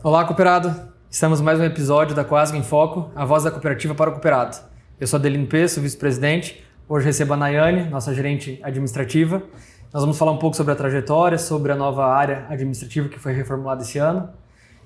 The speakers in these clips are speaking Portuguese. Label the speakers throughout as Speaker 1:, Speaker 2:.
Speaker 1: Olá, cooperado! Estamos em mais um episódio da Coasg em Foco, a voz da cooperativa para o cooperado. Eu sou Adelino Peço, vice-presidente. Hoje recebo a Nayane, nossa gerente administrativa. Nós vamos falar um pouco sobre a trajetória, sobre a nova área administrativa que foi reformulada esse ano.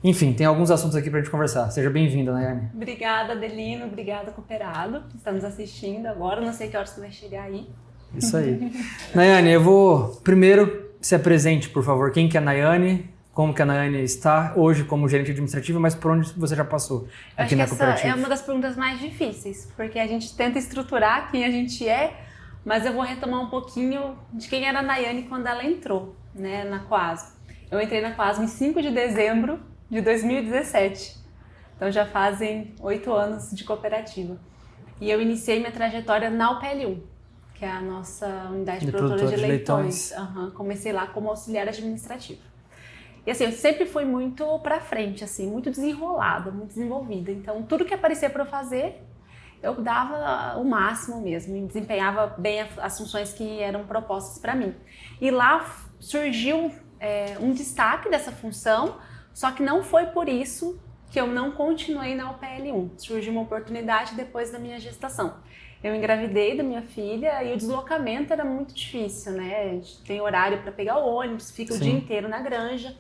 Speaker 1: Enfim, tem alguns assuntos aqui para a gente conversar. Seja bem-vinda, Nayane.
Speaker 2: Obrigada, Adelino. Obrigada, cooperado. Estamos assistindo agora. Não sei que horas você vai chegar aí.
Speaker 1: Isso aí. Nayane, eu vou primeiro se apresente, por favor. Quem que é a Nayane? Como que a Nayane está hoje como gerente administrativa, mas por onde você já passou aqui na cooperativa?
Speaker 2: Essa é uma das perguntas mais difíceis, porque a gente tenta estruturar quem a gente é, mas eu vou retomar um pouquinho de quem era a Nayane quando ela entrou, né, na Coasg. Eu entrei na Coasg em 5 de dezembro de 2017, então já fazem 8 anos de cooperativa. E eu iniciei minha trajetória na UPL1, que é a nossa unidade produtora de leitões. Comecei lá como auxiliar administrativo. E assim, eu sempre fui muito pra frente, assim, muito desenrolada, muito desenvolvida. Então, tudo que aparecia para eu fazer, eu dava o máximo mesmo, e desempenhava bem as funções que eram propostas para mim. E lá surgiu um destaque dessa função, só que não foi por isso que eu não continuei na UPL1. Surgiu uma oportunidade depois da minha gestação. Eu engravidei da minha filha e o deslocamento era muito difícil, né? A gente tem horário para pegar o ônibus, fica o dia inteiro na granja.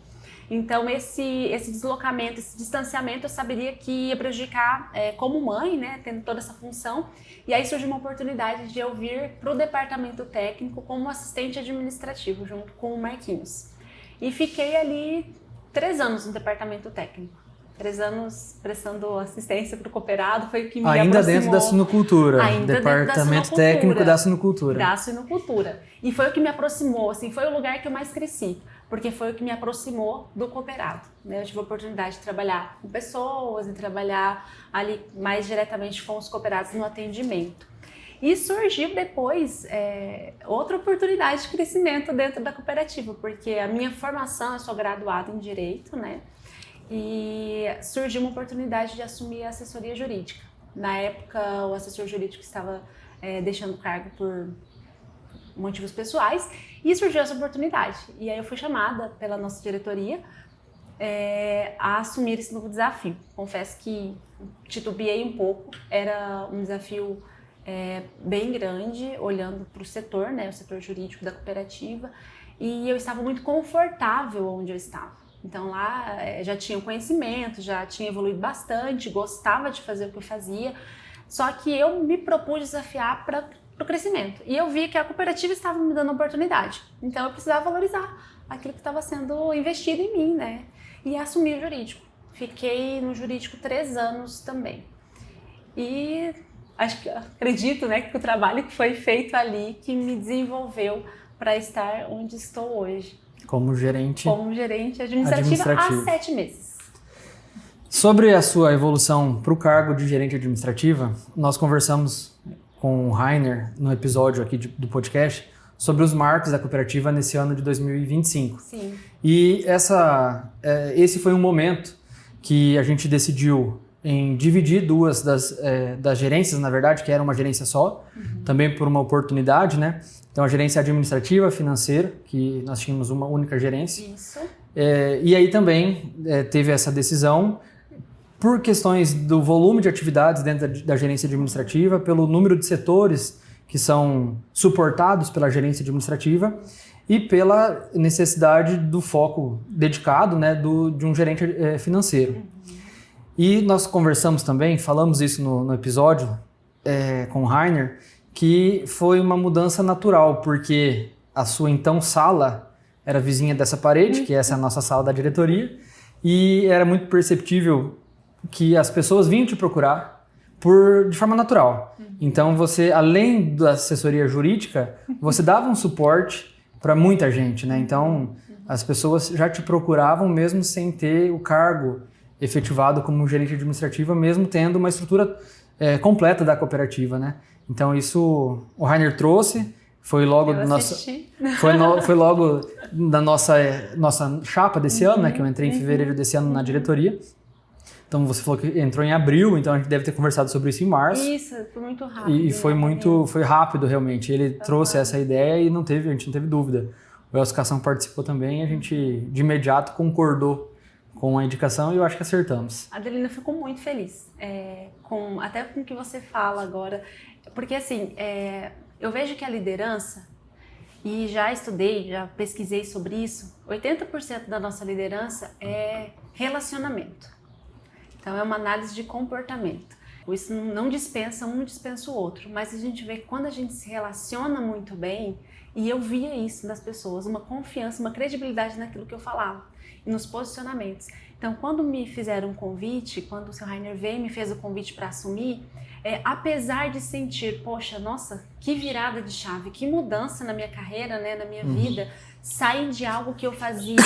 Speaker 2: Então, esse deslocamento, esse distanciamento, eu saberia que ia prejudicar como mãe, né, tendo toda essa função. E aí surgiu uma oportunidade de eu vir para o departamento técnico como assistente administrativo, junto com o Marquinhos. E fiquei ali 3 anos no departamento técnico. 3 anos prestando assistência para o cooperado, foi o que me aproximou.
Speaker 1: Ainda dentro da suinocultura, departamento técnico da suinocultura.
Speaker 2: Da suinocultura. E foi o que me aproximou, assim, foi o lugar que eu mais cresci, porque foi o que me aproximou do cooperado, né? Eu tive a oportunidade de trabalhar com pessoas, de trabalhar ali mais diretamente com os cooperados no atendimento. E surgiu depois outra oportunidade de crescimento dentro da cooperativa, porque a minha formação, eu sou graduada em Direito, né? E surgiu uma oportunidade de assumir a assessoria jurídica. Na época, o assessor jurídico estava deixando o cargo por motivos pessoais e surgiu essa oportunidade. E aí eu fui chamada pela nossa diretoria a assumir esse novo desafio. Confesso que titubeei um pouco, era um desafio bem grande, olhando para o setor, né, o setor jurídico da cooperativa, e eu estava muito confortável onde eu estava. Então lá já tinha conhecimento, já tinha evoluído bastante, gostava de fazer o que eu fazia, só que eu me propus desafiar para o crescimento. E eu vi que a cooperativa estava me dando oportunidade, então eu precisava valorizar aquilo que estava sendo investido em mim, né? E assumi o jurídico. Fiquei no jurídico 3 anos também. E acredito, né, que o trabalho que foi feito ali que me desenvolveu para estar onde estou hoje.
Speaker 1: Como gerente
Speaker 2: administrativa há 7 meses.
Speaker 1: Sobre a sua evolução para o cargo de gerente administrativa, nós conversamos com o Rainer no episódio aqui do podcast sobre os marcos da cooperativa nesse ano de 2025.
Speaker 2: Sim.
Speaker 1: E esse foi um momento que a gente decidiu em dividir 2 das gerências, na verdade, que era uma gerência só, também por uma oportunidade, né? Então, a gerência administrativa, financeira, que nós tínhamos uma única gerência.
Speaker 2: Isso.
Speaker 1: E aí também teve essa decisão por questões do volume de atividades dentro da gerência administrativa, pelo número de setores que são suportados pela gerência administrativa e pela necessidade do foco dedicado, né, de um gerente financeiro. E nós conversamos também, falamos isso no episódio com o Rainer, que foi uma mudança natural, porque a sua então sala era vizinha dessa parede, que essa é a nossa sala da diretoria, e era muito perceptível que as pessoas vinham te procurar de forma natural. Então você, além da assessoria jurídica, você dava um suporte para muita gente, né? Então as pessoas já te procuravam mesmo sem ter o cargo efetivado como gerente administrativa, mesmo tendo uma estrutura completa da cooperativa, né? Então isso o Rainer trouxe, foi logo da nossa chapa desse ano, né? Que eu entrei em fevereiro desse ano na diretoria. Então você falou que entrou em abril, então a gente deve ter conversado sobre isso em março.
Speaker 2: Isso, foi muito rápido.
Speaker 1: E foi rápido realmente. Ele trouxe essa ideia e a gente não teve dúvida. O Elcio Cação participou também e a gente de imediato concordou com a indicação e eu acho que acertamos.
Speaker 2: Adelina, eu fico muito feliz até com o que você fala agora, porque assim, eu vejo que a liderança, e já estudei, já pesquisei sobre isso, 80% da nossa liderança é relacionamento. Então é uma análise de comportamento. Isso não dispensa um, não dispensa o outro, mas a gente vê que quando a gente se relaciona muito bem, e eu via isso nas pessoas, uma confiança, uma credibilidade naquilo que eu falava, e nos posicionamentos. Então, quando me fizeram um convite, quando o seu Rainer veio e me fez o convite para assumir, apesar de sentir, poxa, nossa, que virada de chave, que mudança na minha carreira, né, na minha vida, sair de algo que eu fazia,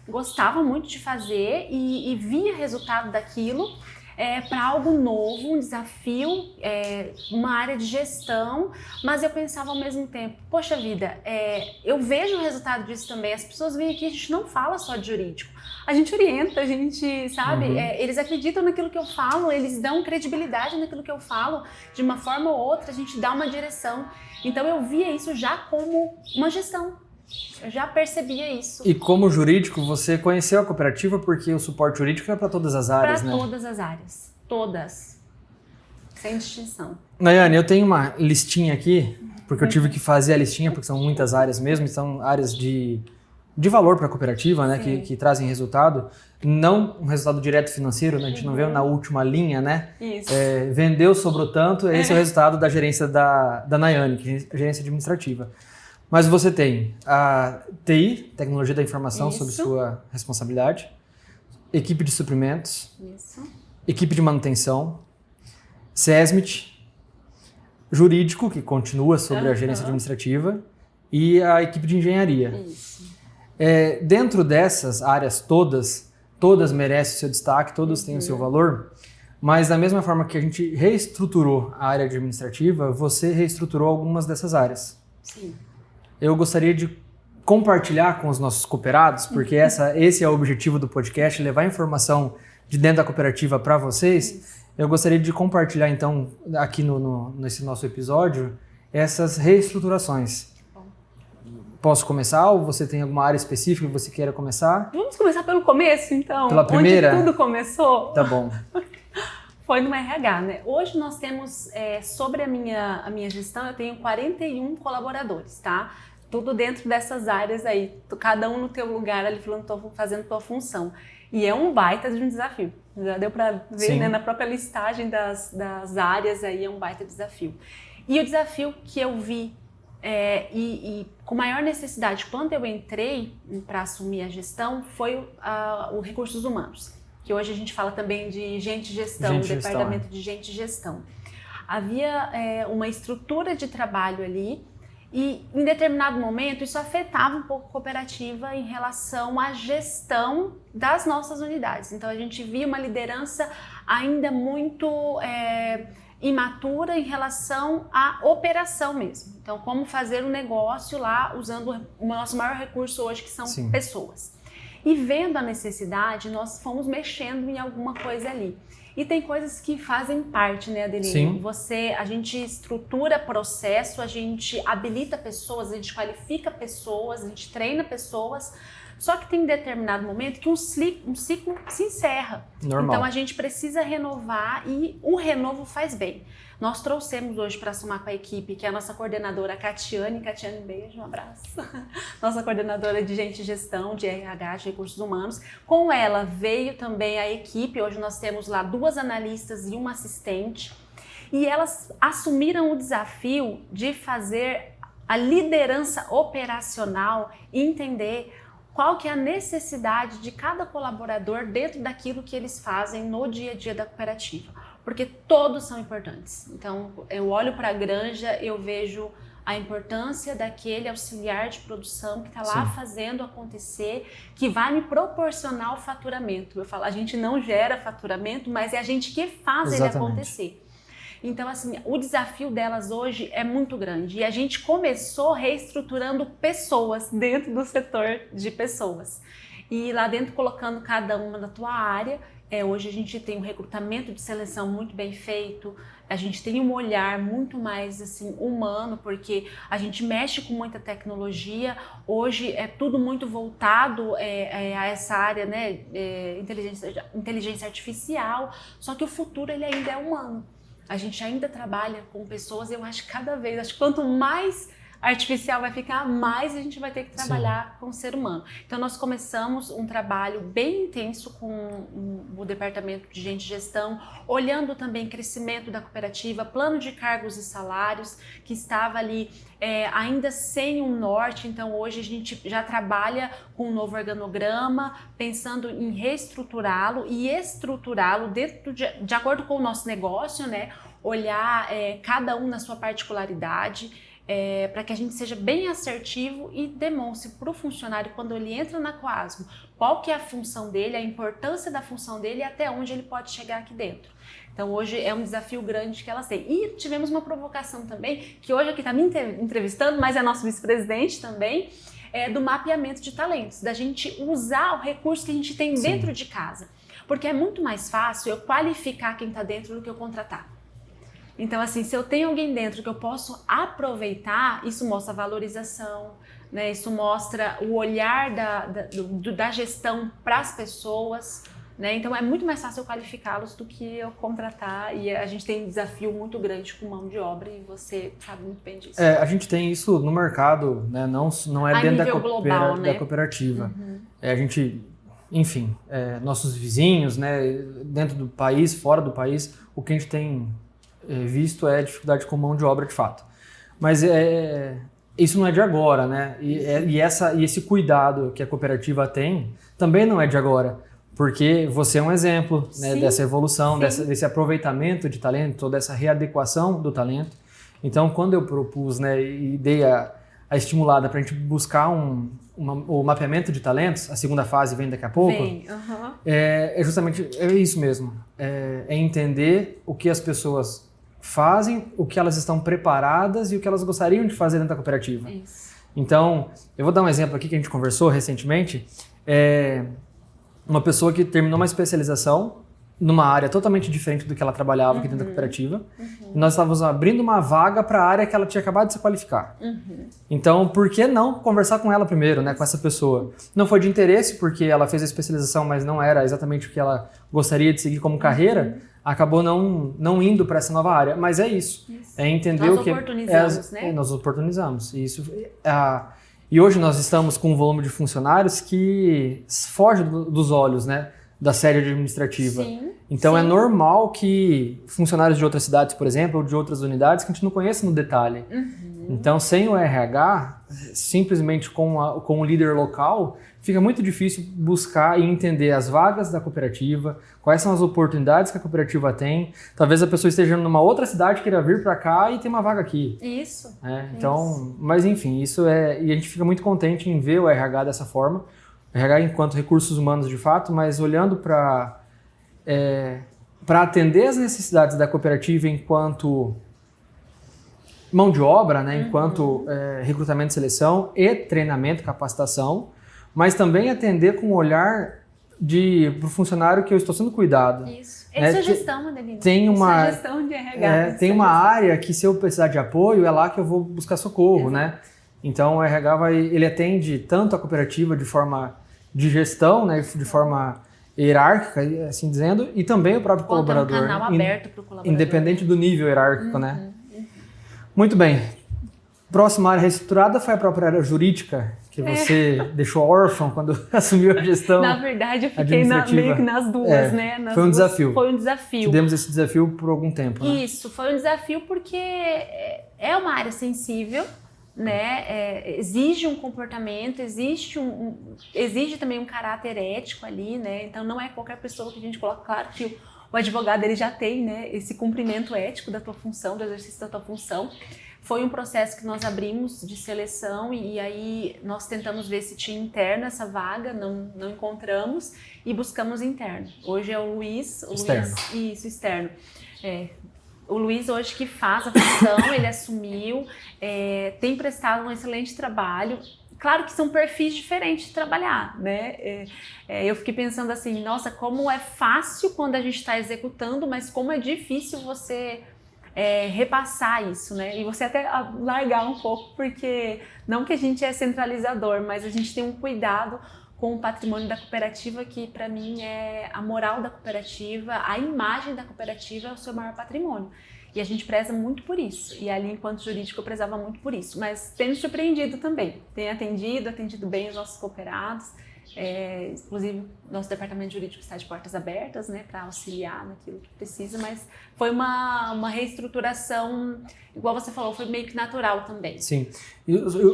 Speaker 2: gostava muito de fazer e via resultado daquilo, para algo novo, um desafio, uma área de gestão, mas eu pensava ao mesmo tempo, poxa vida, eu vejo o resultado disso também, as pessoas vêm aqui, a gente não fala só de jurídico, a gente orienta, a gente, sabe, eles acreditam naquilo que eu falo, eles dão credibilidade naquilo que eu falo, de uma forma ou outra, a gente dá uma direção, então eu via isso já como uma gestão. Eu já percebia isso.
Speaker 1: E como jurídico, você conheceu a cooperativa porque o suporte jurídico é para todas as áreas, né?
Speaker 2: Para todas as áreas. Todas. Sem distinção.
Speaker 1: Nayane, eu tenho uma listinha aqui, porque eu tive que fazer a listinha, porque são muitas áreas mesmo, são áreas de valor para a cooperativa, né? Que trazem resultado. Não um resultado direto financeiro, né? A gente não vê na última linha, né?
Speaker 2: Isso.
Speaker 1: Vendeu, sobrou tanto, esse é o resultado da gerência da Nayane, que é a gerência administrativa. Mas você tem a TI, Tecnologia da Informação, sob sua responsabilidade, equipe de suprimentos, equipe de manutenção, SESMIT, jurídico, que continua sobre a gerência administrativa, e a equipe de engenharia.
Speaker 2: Isso.
Speaker 1: Dentro dessas áreas todas merecem o seu destaque, todas têm o seu valor, mas da mesma forma que a gente reestruturou a área administrativa, você reestruturou algumas dessas áreas.
Speaker 2: Sim.
Speaker 1: Eu gostaria de compartilhar com os nossos cooperados, porque esse é o objetivo do podcast, levar informação de dentro da cooperativa para vocês. Isso. Eu gostaria de compartilhar, então, aqui nesse nosso episódio, essas reestruturações. Bom. Posso começar ou você tem alguma área específica que você queira começar?
Speaker 2: Vamos começar pelo começo, então.
Speaker 1: Pela primeira?
Speaker 2: Onde tudo começou?
Speaker 1: Tá bom.
Speaker 2: Foi no RH, né? Hoje nós temos, sobre a minha gestão, eu tenho 41 colaboradores, tá? Tudo dentro dessas áreas aí, cada um no teu lugar ali, fazendo tua função. E é um baita de um desafio. Já deu para ver, né, na própria listagem das áreas aí, é um baita desafio. E o desafio que eu vi, e com maior necessidade, quando eu entrei para assumir a gestão, foi o recursos humanos. Que hoje a gente fala também de gente gestão, departamento de gente gestão. Havia uma estrutura de trabalho ali e em determinado momento isso afetava um pouco a cooperativa em relação à gestão das nossas unidades. Então a gente via uma liderança ainda muito imatura em relação à operação mesmo. Então como fazer um negócio lá usando o nosso maior recurso hoje, que são pessoas. E vendo a necessidade, nós fomos mexendo em alguma coisa ali. E tem coisas que fazem parte, né, Adelina? A gente estrutura processo, a gente habilita pessoas, a gente qualifica pessoas, a gente treina pessoas, só que tem um determinado momento que um ciclo se encerra.
Speaker 1: Normal.
Speaker 2: Então a gente precisa renovar e o renovo faz bem. Nós trouxemos hoje para somar com a equipe, que é a nossa coordenadora Catiane. Catiane, beijo, um abraço. Nossa coordenadora de gente e gestão, de RH, de recursos humanos. Com ela veio também a equipe, hoje nós temos lá 2 analistas e uma assistente. E elas assumiram o desafio de fazer a liderança operacional e entender qual que é a necessidade de cada colaborador dentro daquilo que eles fazem no dia a dia da cooperativa. Porque todos são importantes. Então, eu olho para a granja, eu vejo a importância daquele auxiliar de produção que está lá fazendo acontecer, que vai me proporcionar o faturamento. Eu falo, a gente não gera faturamento, mas é a gente que faz ele acontecer. Então, assim, o desafio delas hoje é muito grande. E a gente começou reestruturando pessoas dentro do setor de pessoas. E lá dentro colocando cada uma na tua área, Hoje a gente tem um recrutamento de seleção muito bem feito, a gente tem um olhar muito mais assim, humano, porque a gente mexe com muita tecnologia. Hoje é tudo muito voltado a essa área, né, inteligência artificial, só que o futuro ele ainda é humano. A gente ainda trabalha com pessoas e eu acho que cada vez, acho que quanto mais artificial vai ficar, mais a gente vai ter que trabalhar com o ser humano. Então nós começamos um trabalho bem intenso com o departamento de gente de gestão, olhando também crescimento da cooperativa, plano de cargos e salários, que estava ali ainda sem um norte. Então hoje a gente já trabalha com um novo organograma, pensando em reestruturá-lo e estruturá-lo dentro de acordo com o nosso negócio, né? Olhar cada um na sua particularidade, para que a gente seja bem assertivo e demonstre para o funcionário, quando ele entra na Coasmo, qual que é a função dele, a importância da função dele e até onde ele pode chegar aqui dentro. Então hoje é um desafio grande que elas têm. E tivemos uma provocação também, que hoje aqui está me entrevistando, mas é nosso vice-presidente também, do mapeamento de talentos, da gente usar o recurso que a gente tem dentro de casa. Porque é muito mais fácil eu qualificar quem está dentro do que eu contratar. Então, assim, se eu tenho alguém dentro que eu posso aproveitar, isso mostra valorização, né? Isso mostra o olhar da gestão para as pessoas, né? Então, é muito mais fácil eu qualificá-los do que eu contratar. E a gente tem um desafio muito grande com mão de obra e você sabe muito bem disso.
Speaker 1: A gente tem isso no mercado, né? Não é dentro
Speaker 2: global, né?
Speaker 1: da cooperativa. A gente, enfim, nossos vizinhos, né? Dentro do país, fora do país, o que a gente tem visto é dificuldade com mão de obra de fato. Mas isso não é de agora, né? E esse cuidado que a cooperativa tem também não é de agora, porque você é um exemplo, né, dessa evolução, desse aproveitamento de talento, dessa readequação do talento. Então, quando eu propus, né, e dei a estimulada para a gente buscar o mapeamento de talentos, a segunda fase vem daqui a pouco, é justamente isso mesmo, é entender o que as pessoas fazem, o que elas estão preparadas e o que elas gostariam de fazer dentro da cooperativa.
Speaker 2: Isso.
Speaker 1: Então, eu vou dar um exemplo aqui que a gente conversou recentemente. Uma pessoa que terminou uma especialização numa área totalmente diferente do que ela trabalhava aqui dentro da cooperativa. E nós estávamos abrindo uma vaga para a área que ela tinha acabado de se qualificar. Então, por que não conversar com ela primeiro, né, com essa pessoa? Não foi de interesse, porque ela fez a especialização, mas não era exatamente o que ela gostaria de seguir como carreira. Acabou não indo para essa nova área. Mas é isso. É entender
Speaker 2: nós
Speaker 1: o que...
Speaker 2: oportunizamos, né?
Speaker 1: Nós oportunizamos. E hoje nós estamos com um volume de funcionários que foge dos olhos, né, da série administrativa. Então é normal que funcionários de outras cidades, por exemplo, ou de outras unidades, que a gente não conhece no detalhe. Então, sem o RH, simplesmente com o líder local, fica muito difícil buscar e entender as vagas da cooperativa, quais são as oportunidades que a cooperativa tem. Talvez a pessoa esteja numa outra cidade, queira vir para cá e tem uma vaga aqui.
Speaker 2: Isso.
Speaker 1: Então, mas enfim, e a gente fica muito contente em ver o RH dessa forma. O RH enquanto recursos humanos de fato, mas olhando para atender as necessidades da cooperativa enquanto mão de obra, né, enquanto recrutamento e seleção e treinamento, capacitação, mas também atender com o olhar para o funcionário que eu estou sendo cuidado.
Speaker 2: Isso. Isso é gestão, Adelina.
Speaker 1: Isso
Speaker 2: é gestão de RH.
Speaker 1: Tem uma área que, se eu precisar de apoio, é lá que eu vou buscar socorro, né? Então o RH ele atende tanto a cooperativa de forma de gestão, né, de forma hierárquica, assim dizendo, e também o próprio colaborador.
Speaker 2: Um canal aberto para o colaborador.
Speaker 1: Independente do nível hierárquico, né? Muito bem. Próxima área reestruturada foi a própria área jurídica, que você deixou órfão quando assumiu a gestão.
Speaker 2: Na verdade, eu fiquei meio que nas duas, né?
Speaker 1: Foi um desafio.
Speaker 2: Foi um desafio.
Speaker 1: Tivemos esse desafio por algum tempo, né?
Speaker 2: Isso, foi um desafio porque é uma área sensível, né? Exige um comportamento, exige também um caráter ético ali, né? Então não é qualquer pessoa que a gente coloca. Claro que o advogado ele já tem, né, esse cumprimento ético da tua função, do exercício da tua função. Foi um processo que nós abrimos de seleção e aí nós tentamos ver se tinha interno essa vaga, não encontramos e buscamos interno. Hoje é o Luiz.
Speaker 1: Externo.
Speaker 2: Isso, externo. O Luiz hoje que faz a função, ele assumiu, tem prestado um excelente trabalho. claro que são perfis diferentes de trabalhar, né? Eu fiquei pensando assim, nossa, como é fácil quando a gente está executando, mas como é difícil você repassar isso, né? E você até largar um pouco, porque não que a gente é centralizador, mas a gente tem um cuidado com o patrimônio da cooperativa que, para mim, é a moral da cooperativa, a imagem da cooperativa é o seu maior patrimônio. E a gente preza muito por isso. E ali, enquanto jurídico, eu prezava muito por isso. Mas tenho surpreendido também. Tenho atendido bem os nossos cooperados. Inclusive, nosso departamento jurídico está de portas abertas, né, para auxiliar naquilo que precisa. Mas foi uma reestruturação, igual você falou, foi meio que natural também.
Speaker 1: Sim.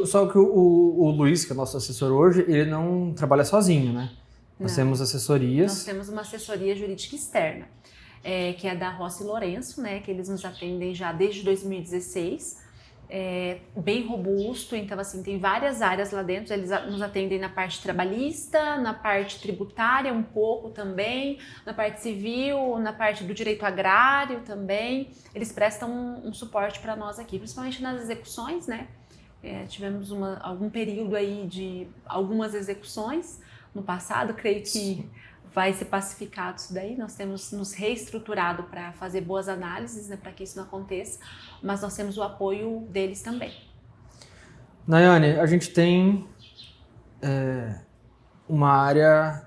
Speaker 1: Só que o Luiz, que é nosso assessor hoje, ele não trabalha sozinho, né? Nós temos assessorias.
Speaker 2: Nós temos uma assessoria jurídica externa. Que é da Rossi Lourenço, né, que eles nos atendem já desde 2016, bem robusto, então assim, tem várias áreas lá dentro, eles nos atendem na parte trabalhista, na parte tributária um pouco também, na parte civil, na parte do direito agrário também, eles prestam um suporte para nós aqui, principalmente nas execuções, né, tivemos algum período aí de algumas execuções no passado, creio que vai ser pacificado isso daí, nós temos nos reestruturado para fazer boas análises, né, para que isso não aconteça, mas nós temos o apoio deles também.
Speaker 1: Nayane, a gente tem uma área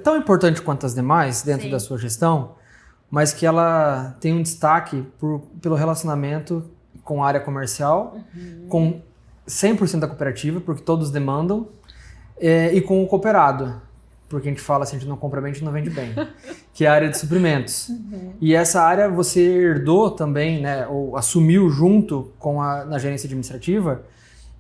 Speaker 1: tão importante quanto as demais dentro
Speaker 2: Sim.
Speaker 1: da sua gestão, mas que ela tem um destaque pelo relacionamento com a área comercial, com 100% da cooperativa, porque todos demandam, e com o cooperado. Porque a gente fala assim, a gente não compra bem, a gente não vende bem, que é a área de suprimentos. E essa área você herdou também, né, ou assumiu junto na gerência administrativa,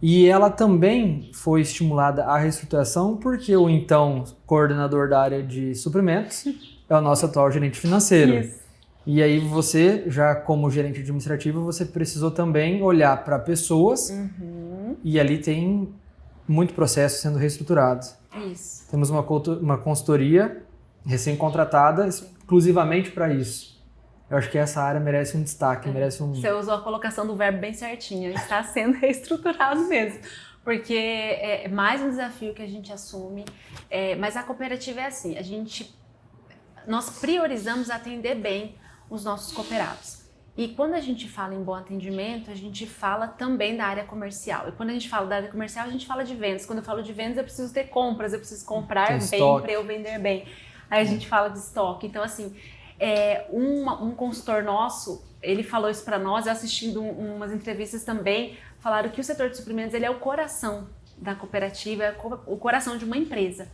Speaker 1: e ela também foi estimulada à reestruturação porque o então coordenador da área de suprimentos é o nosso atual gerente financeiro.
Speaker 2: Isso.
Speaker 1: E aí você, já como gerente administrativo, você precisou também olhar para pessoas, e ali tem muito processo sendo reestruturado.
Speaker 2: Isso.
Speaker 1: Temos uma consultoria recém-contratada exclusivamente para isso. Eu acho que essa área merece um destaque, merece um...
Speaker 2: Você usou a colocação do verbo bem certinho, está sendo reestruturado mesmo, porque é mais um desafio que a gente assume, mas a cooperativa é assim, nós priorizamos atender bem os nossos cooperados. E quando a gente fala em bom atendimento, a gente fala também da área comercial. E quando a gente fala da área comercial, a gente fala de vendas. Quando eu falo de vendas, eu preciso ter compras, eu preciso comprar bem para eu vender bem. Aí a gente fala de estoque. Então, assim, um consultor nosso, ele falou isso para nós, eu assistindo umas entrevistas também, falaram que o setor de suprimentos ele é o coração da cooperativa, é o coração de uma empresa.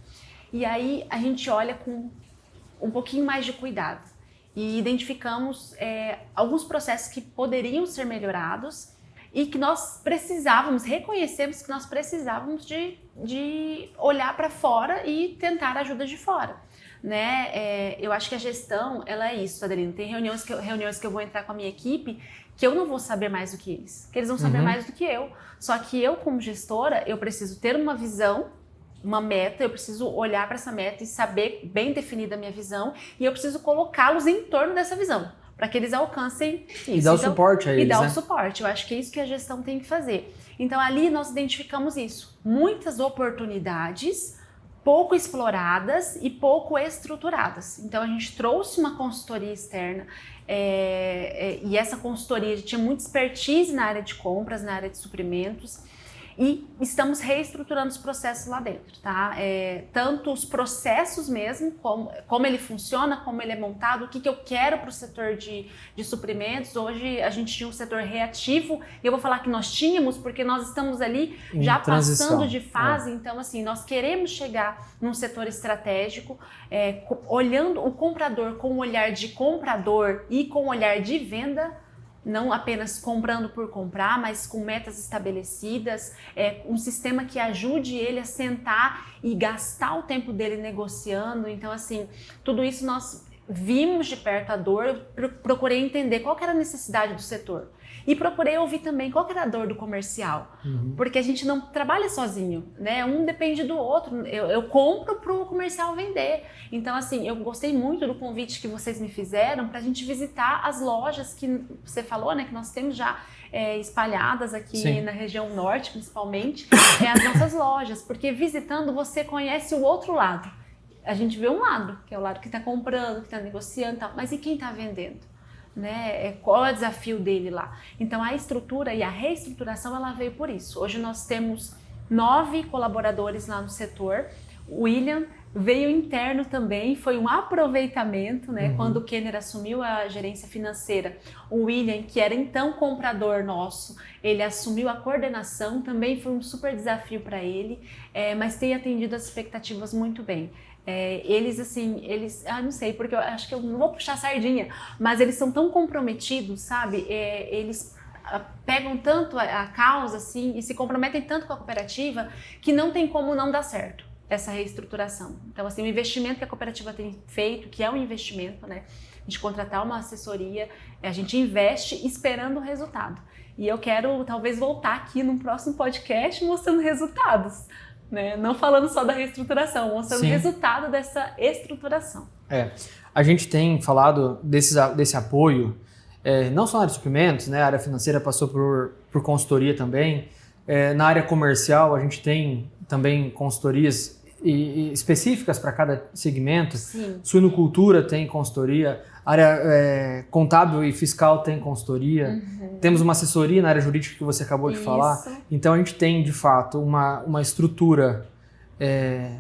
Speaker 2: E aí a gente olha com um pouquinho mais de cuidado. E identificamos alguns processos que poderiam ser melhorados e que nós reconhecemos que nós precisávamos de olhar para fora e tentar ajuda de fora. Né? Eu acho que a gestão, ela é isso, Adelino. Tem reuniões que eu vou entrar com a minha equipe que eu não vou saber mais do que eles vão saber mais do que eu. Só que eu, como gestora, eu preciso ter uma visão, uma meta, eu preciso olhar para essa meta e saber bem definida a minha visão e eu preciso colocá-los em torno dessa visão, para que eles alcancem isso.
Speaker 1: E dar o suporte a eles,
Speaker 2: E dar
Speaker 1: né?
Speaker 2: o suporte, eu acho que é isso que a gestão tem que fazer. Então ali nós identificamos isso, muitas oportunidades pouco exploradas e pouco estruturadas. Então a gente trouxe uma consultoria externa e essa consultoria tinha muita expertise na área de compras, na área de suprimentos, e estamos reestruturando os processos lá dentro, tá? Tanto os processos mesmo, como ele funciona, como ele é montado, o que eu quero para o setor de suprimentos. Hoje a gente tinha um setor reativo, e eu vou falar que nós tínhamos, porque nós estamos ali já passando de fase, então assim, nós queremos chegar num setor estratégico, olhando o comprador com o olhar de comprador e com o olhar de venda, não apenas comprando por comprar, mas com metas estabelecidas, um sistema que ajude ele a sentar e gastar o tempo dele negociando. Então, assim, tudo isso nós vimos de perto a dor, procurei entender qual que era a necessidade do setor. E procurei ouvir também qual que era a dor do comercial, porque a gente não trabalha sozinho, né? Um depende do outro, eu compro para o comercial vender. Então, assim, eu gostei muito do convite que vocês me fizeram para a gente visitar as lojas que você falou, né? Que nós temos já espalhadas aqui
Speaker 1: Sim.
Speaker 2: na região norte, principalmente, as nossas lojas, porque visitando você conhece o outro lado. A gente vê um lado, que é o lado que está comprando, que está negociando e tal, mas e quem está vendendo? Né? Qual é o desafio dele lá? Então a estrutura e a reestruturação ela veio por isso. Hoje nós temos 9 colaboradores lá no setor. O William veio interno também, foi um aproveitamento, né? Quando o Kenner assumiu a gerência financeira, o William, que era então comprador nosso, ele assumiu a coordenação, também foi um super desafio para ele, mas tem atendido as expectativas muito bem. Eles, não sei, porque eu acho que eu não vou puxar sardinha, mas eles são tão comprometidos, sabe? Eles pegam tanto a causa, assim, e se comprometem tanto com a cooperativa, que não tem como não dar certo essa reestruturação. Então, assim, o investimento que a cooperativa tem feito, que é um investimento, né? De contratar uma assessoria, a gente investe esperando o resultado. E eu quero, talvez, voltar aqui num próximo podcast mostrando resultados. Né? Não falando só da reestruturação, mostrando o resultado dessa estruturação.
Speaker 1: A gente tem falado desse apoio, não só na área de suprimentos, né? A área financeira passou por consultoria também. Na área comercial, a gente tem também consultorias específicas para cada segmento.
Speaker 2: Sim.
Speaker 1: Suinocultura tem consultoria, área contábil e fiscal tem consultoria. Temos uma assessoria na área jurídica que você acabou de falar. Então a gente tem, de fato, uma estrutura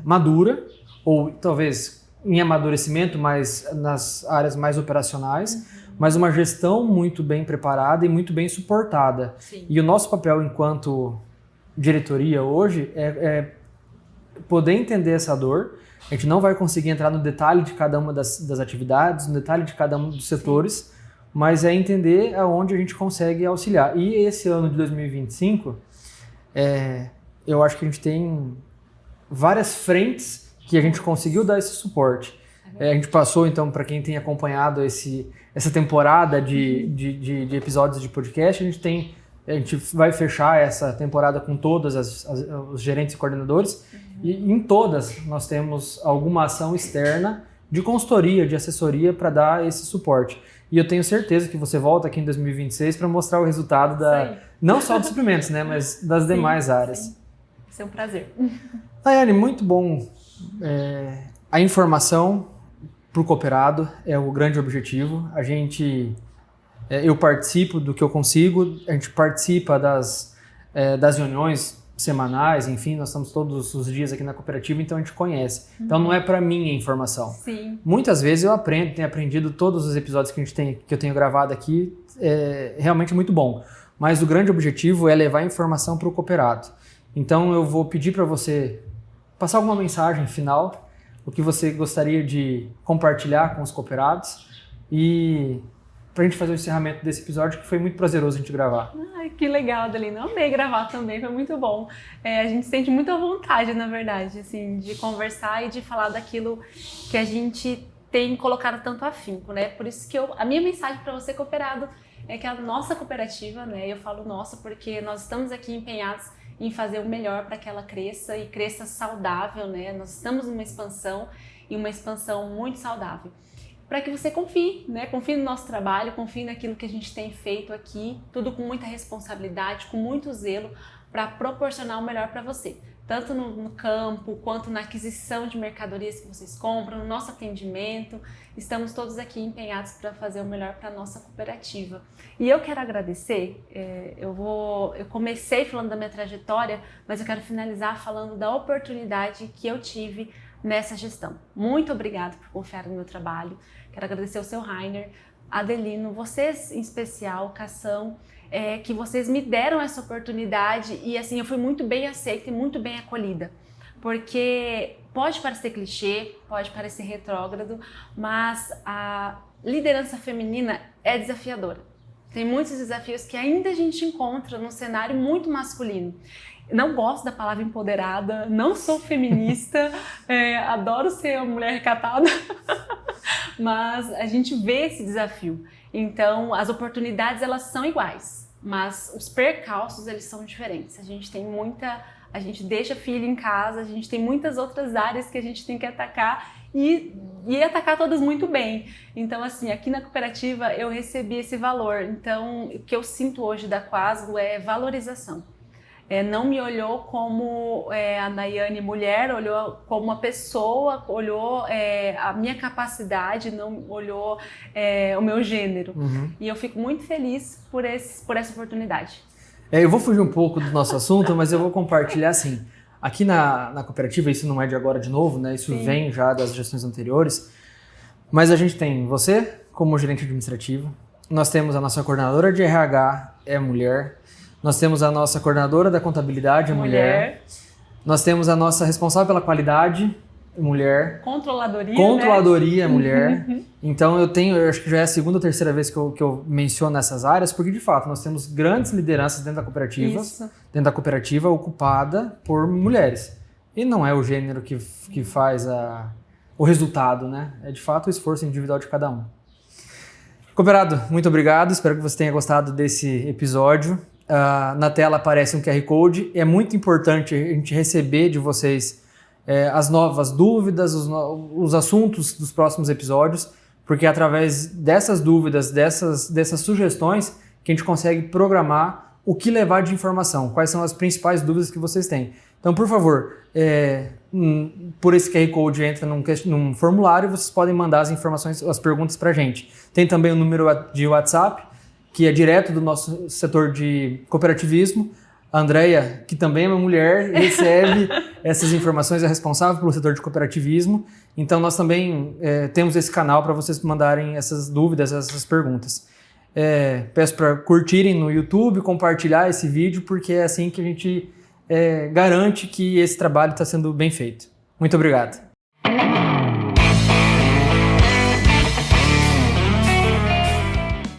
Speaker 1: madura, ou talvez em amadurecimento, mas nas áreas mais operacionais, mas uma gestão muito bem preparada e muito bem suportada.
Speaker 2: Sim.
Speaker 1: E o nosso papel enquanto diretoria hoje é poder entender essa dor. A gente não vai conseguir entrar no detalhe de cada uma das atividades, no detalhe de cada um dos setores, mas é entender aonde a gente consegue auxiliar. E esse ano de 2025, eu acho que a gente tem várias frentes que a gente conseguiu dar esse suporte. A gente passou, então, para quem tem acompanhado essa temporada de episódios de podcast, a gente vai fechar essa temporada com todos os gerentes e coordenadores, e em todas nós temos alguma ação externa de consultoria, de assessoria para dar esse suporte. E eu tenho certeza que você volta aqui em 2026 para mostrar o resultado não só dos suprimentos, né, mas das demais áreas.
Speaker 2: Sim. Isso é um prazer.
Speaker 1: Daiane, muito bom. A informação para o cooperado é o grande objetivo. Eu participo do que eu consigo, a gente participa das reuniões semanais, enfim, nós estamos todos os dias aqui na cooperativa, então a gente conhece. Então não é para mim a informação.
Speaker 2: Sim.
Speaker 1: Muitas vezes eu tenho aprendido todos os episódios que eu tenho gravado aqui, realmente muito bom. Mas o grande objetivo é levar a informação para o cooperado. Então eu vou pedir para você passar alguma mensagem final, o que você gostaria de compartilhar com os cooperados, e para a gente fazer o encerramento desse episódio, que foi muito prazeroso a gente gravar.
Speaker 2: Ai, que legal, Adelina. Amei gravar também, foi muito bom. A gente sente muita vontade, na verdade, assim, de conversar e de falar daquilo que a gente tem colocado tanto afinco, né? Por isso que a minha mensagem para você, cooperado, é que a nossa cooperativa, né? Eu falo nossa porque nós estamos aqui empenhados em fazer o melhor para que ela cresça e cresça saudável, né? Nós estamos numa expansão e uma expansão muito saudável. Para que você confie, né? Confie no nosso trabalho, confie naquilo que a gente tem feito aqui, tudo com muita responsabilidade, com muito zelo, para proporcionar o melhor para você. Tanto no campo, quanto na aquisição de mercadorias que vocês compram, no nosso atendimento. Estamos todos aqui empenhados para fazer o melhor para a nossa cooperativa. E eu quero agradecer, eu comecei falando da minha trajetória, mas eu quero finalizar falando da oportunidade que eu tive nessa gestão. Muito obrigada por confiar no meu trabalho. Quero agradecer ao seu Rainer, Adelino, vocês em especial, Cação, que vocês me deram essa oportunidade e assim eu fui muito bem aceita e muito bem acolhida. Porque pode parecer clichê, pode parecer retrógrado, mas a liderança feminina é desafiadora. Tem muitos desafios que ainda a gente encontra num cenário muito masculino. Não gosto da palavra empoderada, não sou feminista, adoro ser uma mulher recatada, mas a gente vê esse desafio. Então, as oportunidades elas são iguais, mas os percalços eles são diferentes. A gente deixa filho em casa, a gente tem muitas outras áreas que a gente tem que atacar e atacar todas muito bem. Então, assim, aqui na cooperativa eu recebi esse valor. Então, o que eu sinto hoje da Quasgo é valorização. Não me olhou como a Nayane mulher, olhou como uma pessoa, olhou a minha capacidade, não olhou o meu gênero. E eu fico muito feliz por essa oportunidade.
Speaker 1: Eu vou fugir um pouco do nosso assunto, mas eu vou compartilhar assim. Aqui na cooperativa, isso não é de agora de novo, né? Isso vem já das gestões anteriores. Mas a gente tem você como gerente administrativo, nós temos a nossa coordenadora de RH, é mulher. Nós temos a nossa coordenadora da contabilidade, mulher. Nós temos a nossa responsável pela qualidade, mulher.
Speaker 2: Controladoria,
Speaker 1: né? Mulher. Então eu acho que já é a segunda ou terceira vez que eu menciono essas áreas, porque de fato nós temos grandes lideranças dentro da cooperativa ocupada por mulheres. E não é o gênero que faz o resultado, né? É de fato o esforço individual de cada um. Cooperado, muito obrigado. Espero que você tenha gostado desse episódio. Na tela aparece um QR Code. É muito importante a gente receber de vocês as novas dúvidas, os assuntos dos próximos episódios, porque é através dessas dúvidas, dessas sugestões, que a gente consegue programar o que levar de informação, quais são as principais dúvidas que vocês têm. Então, por favor, por esse QR Code entra num formulário e vocês podem mandar as informações, as perguntas para a gente. Tem também o número de WhatsApp, que é direto do nosso setor de cooperativismo. A Andrea, que também é uma mulher, recebe essas informações, é responsável pelo setor de cooperativismo. Então, nós também temos esse canal para vocês mandarem essas dúvidas, essas perguntas. Peço para curtirem no YouTube, compartilhar esse vídeo, porque é assim que a gente garante que esse trabalho está sendo bem feito. Muito obrigado.